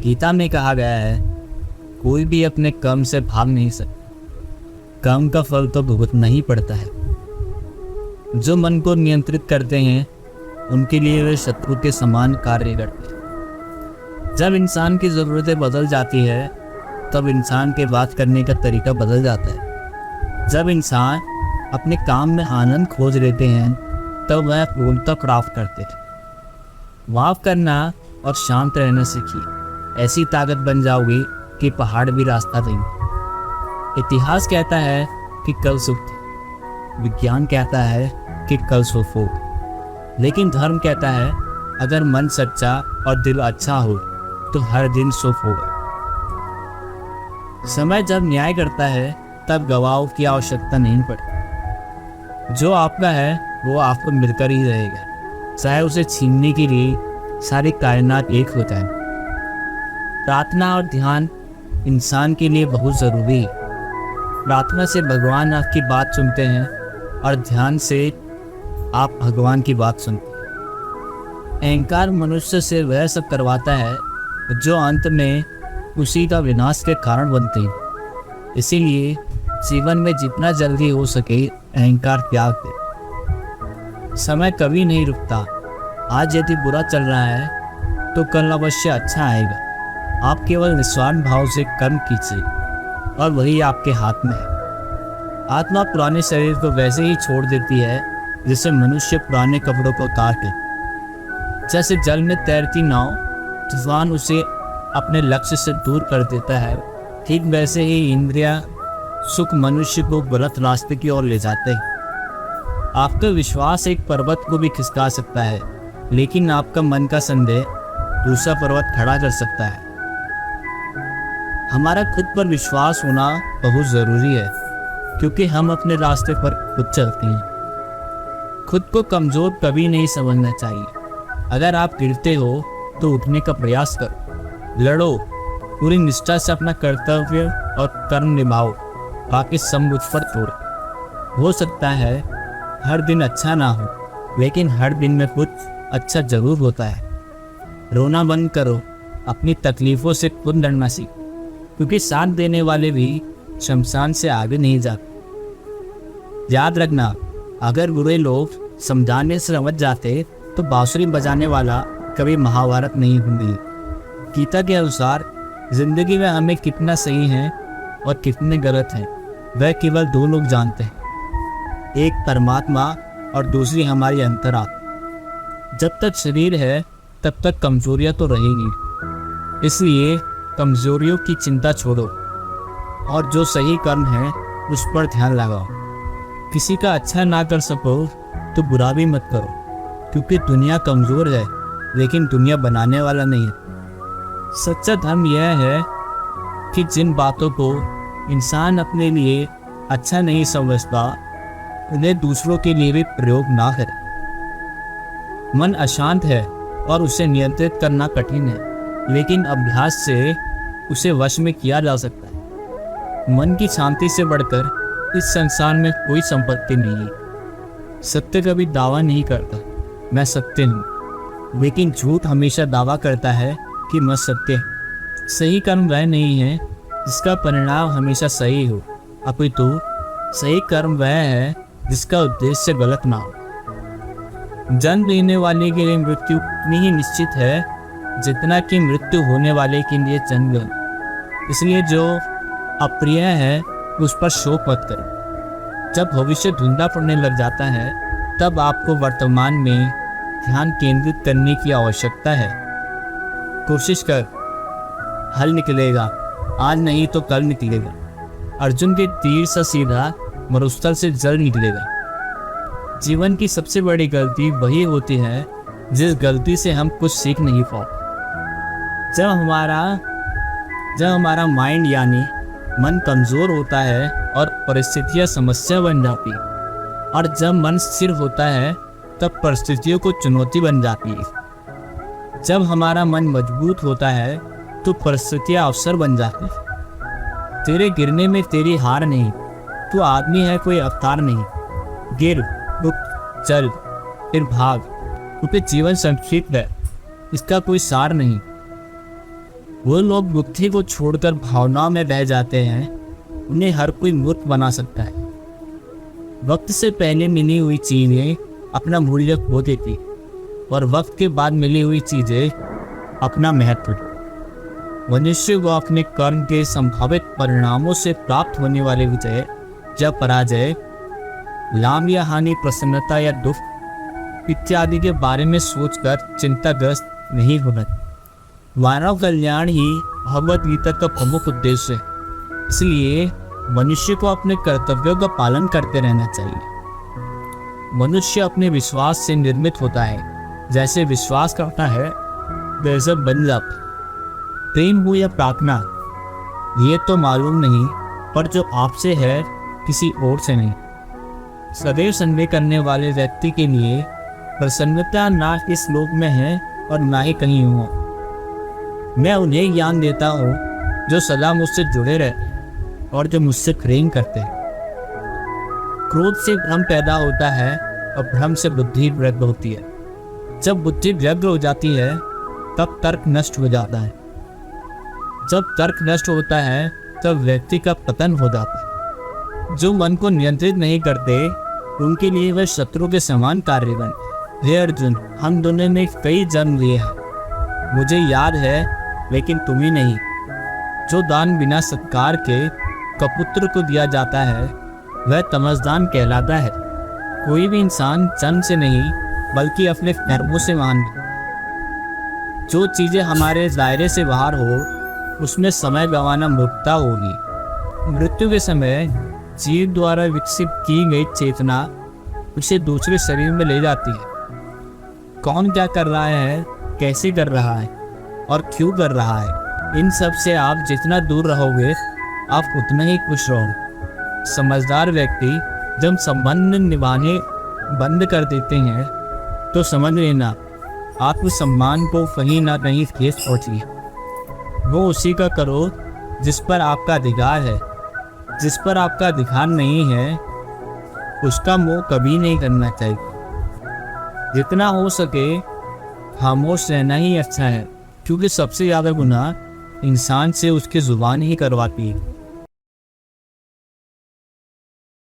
गीता में कहा गया है, कोई भी अपने कर्म से भाग नहीं सकता। कर्म का फल तो भुगतना ही पड़ता है। जो मन को नियंत्रित करते हैं उनके लिए वे शत्रु के समान कार्य करते हैं। जब इंसान की ज़रूरतें बदल जाती है तब इंसान के बात करने का तरीका बदल जाता है। जब इंसान अपने काम में आनंद खोज लेते हैं तब वह पूर्णता प्राप्त करते हैं। माफ़ करना और शांत रहना सीखिए, ऐसी ताकत बन जाओगी कि पहाड़ भी रास्ता देंगे। इतिहास कहता है कि कल सुख था, विज्ञान कहता है कि कल सुख होगा, लेकिन धर्म कहता है अगर मन सच्चा और दिल अच्छा हो तो हर दिन सुख होगा। समय जब न्याय करता है तब गवाहों की आवश्यकता नहीं पड़ती। जो आपका है वो आपको मिलकर ही रहेगा, चाहे उसे छीनने के लिए सारी कायनात एक हो जाए। प्रार्थना और ध्यान इंसान के लिए बहुत ज़रूरी है। प्रार्थना से भगवान आपकी बात सुनते हैं और ध्यान से आप भगवान की बात सुनते हैं। अहंकार मनुष्य से वह सब करवाता है जो अंत में उसी का विनाश के कारण बनते हैं। इसीलिए जीवन में जितना जल्दी हो सके अहंकार त्याग दे। समय कभी नहीं रुकता। आज यदि बुरा चल रहा है तो कल अवश्य अच्छा आएगा। आप केवल निस्वार्थ भाव से कर्म कीजिए और वही आपके हाथ में है। आत्मा पुराने शरीर को वैसे ही छोड़ देती है जैसे मनुष्य पुराने कपड़ों को काटे। जैसे जल में तैरती नाव तूफान उसे अपने लक्ष्य से दूर कर देता है, ठीक वैसे ही इंद्रियां सुख मनुष्य को गलत रास्ते की ओर ले जाते हैं। आपका विश्वास एक पर्वत को भी खिसका सकता है, लेकिन आपका मन का संदेह दूसरा पर्वत खड़ा कर सकता है। हमारा खुद पर विश्वास होना बहुत ज़रूरी है, क्योंकि हम अपने रास्ते पर खुद चलते हैं। खुद को कमज़ोर कभी नहीं समझना चाहिए। अगर आप गिरते हो तो उठने का प्रयास करो, लड़ो, पूरी निष्ठा से अपना कर्तव्य और कर्म निभाओ, बाकी सब मुझ पर छोड़ो। हो सकता है हर दिन अच्छा ना हो, लेकिन हर दिन में कुछ अच्छा जरूर होता है। रोना बंद करो, अपनी तकलीफ़ों से खुद लड़ना सीखो, क्योंकि साथ देने वाले भी शमशान से आगे नहीं जाते। याद रखना, अगर बुरे लोग समझाने से समझ जाते तो बांसुरी बजाने वाला कभी महाभारत नहीं होंगी। गीता के अनुसार जिंदगी में हमें कितना सही है और कितने गलत हैं वह केवल दो लोग जानते हैं, एक परमात्मा और दूसरी हमारी अंतरात्मा। जब तक शरीर है तब तक कमजोरियां तो रहेंगी, इसलिए कमजोरियों की चिंता छोड़ो और जो सही कर्म है उस पर ध्यान लगाओ। किसी का अच्छा ना कर सको तो बुरा भी मत करो, क्योंकि दुनिया कमज़ोर है लेकिन दुनिया बनाने वाला नहीं है। सच्चा धर्म यह है कि जिन बातों को इंसान अपने लिए अच्छा नहीं समझता उन्हें दूसरों के लिए भी प्रयोग ना करे। मन अशांत है और उसे नियंत्रित करना कठिन है, लेकिन अभ्यास से उसे वश में किया जा सकता है। मन की शांति से बढ़कर इस संसार में कोई संपत्ति नहीं है। सत्य कभी दावा नहीं करता मैं सत्य हूँ, लेकिन झूठ हमेशा दावा करता है कि मैं सत्य हूँ। सही कर्म वह नहीं है जिसका परिणाम हमेशा सही हो, अपितु सही कर्म वह है जिसका उद्देश्य गलत ना हो। जन्म लेने वाले के लिए मृत्यु उतनी ही निश्चित है जितना कि मृत्यु होने वाले के लिए जन्म। इसलिए जो अप्रिय है उस पर शोक मत करें। जब भविष्य धुंधला पड़ने लग जाता है तब आपको वर्तमान में ध्यान केंद्रित करने की आवश्यकता है। कोशिश कर, हल निकलेगा, आज नहीं तो कल निकलेगा। अर्जुन के तीर से सीधा मरुस्थल से जल निकलेगा। जीवन की सबसे बड़ी गलती वही होती है जिस गलती से हम कुछ सीख नहीं पाते। जब हमारा माइंड यानी मन कमज़ोर होता है और परिस्थितियाँ समस्या बन जाती है, और जब मन स्थिर होता है तब परिस्थितियों को चुनौती बन जाती है। जब हमारा मन मजबूत होता है तो परिस्थितियाँ अवसर बन जाती है। तेरे गिरने में तेरी हार नहीं, तू आदमी है कोई अवतार नहीं। गिर, रुक, चल, फिर भाग, क्योंकि जीवन संक्षिप्त है, इसका कोई सार नहीं। वो लोग बुद्धि को छोड़कर भावनाओं में बह जाते हैं, उन्हें हर कोई मूर्ख बना सकता है। वक्त से पहले मिली हुई चीज़ें अपना मूल्य खो देती और वक्त के बाद मिली हुई चीज़ें अपना महत्व। मनुष्य को अपने कर्म के संभावित परिणामों से प्राप्त होने वाली विजय या पराजय, लाभ या हानि, प्रसन्नता या दुख इत्यादि के बारे में सोचकर चिंताग्रस्त नहीं होना। मानव कल्याण ही भगवत गीता का प्रमुख उद्देश्य है। इसलिए मनुष्य को अपने कर्तव्यों का पालन करते रहना चाहिए। मनुष्य अपने विश्वास से निर्मित होता है। जैसे विश्वास करता है वैसे बन जाता। प्रेम हो या प्रार्थना, ये तो मालूम नहीं, पर जो आपसे है किसी और से नहीं। सदैव संदेह करने वाले व्यक्ति के लिए प्रसन्नता ना इस लोक में है और ना ही कहीं हो। मैं उन्हें ज्ञान देता हूँ जो सदा मुझसे जुड़े रहते और जो मुझसे प्रेम करते हैं। क्रोध से भ्रम पैदा होता है और भ्रम से बुद्धि व्यग्र होती है। जब बुद्धि व्यग्र हो जाती है तब तर्क नष्ट हो जाता है। जब तर्क नष्ट होता है तब व्यक्ति का पतन हो जाता है। जो मन को नियंत्रित नहीं करते उनके लिए वह शत्रु के समान कार्य बने। हे अर्जुन, हम दोनों ने कई जन्म लिए हैं, मुझे याद है लेकिन तुम्हें नहीं। जो दान बिना सत्कार के कपुत्र को दिया जाता है वह तमसदान कहलाता है। कोई भी इंसान जन्म से नहीं बल्कि अपने कर्मों से महान है। जो चीज़ें हमारे दायरे से बाहर हो उसमें समय गंवाना मूर्खता होगी। मृत्यु के समय जीव द्वारा विकसित की गई चेतना उसे दूसरे शरीर में ले जाती है। कौन क्या कर रहा है, कैसे कर रहा है और क्यों कर रहा है, इन सब से आप जितना दूर रहोगे आप उतना ही खुश रहोगे। समझदार व्यक्ति जब संबंध निभाने बंद कर देते हैं तो समझ लेना आत्मसम्मान को कहीं ना कहीं ठेस पहुंची है। वो उसी का करो जिस पर आपका अधिकार है। जिस पर आपका अधिकार नहीं है उसका मोह कभी नहीं करना चाहिए। जितना हो सके खामोश रहना ही अच्छा है, क्योंकि सबसे ज़्यादा गुनाह इंसान से उसकी ज़ुबान ही करवाती है।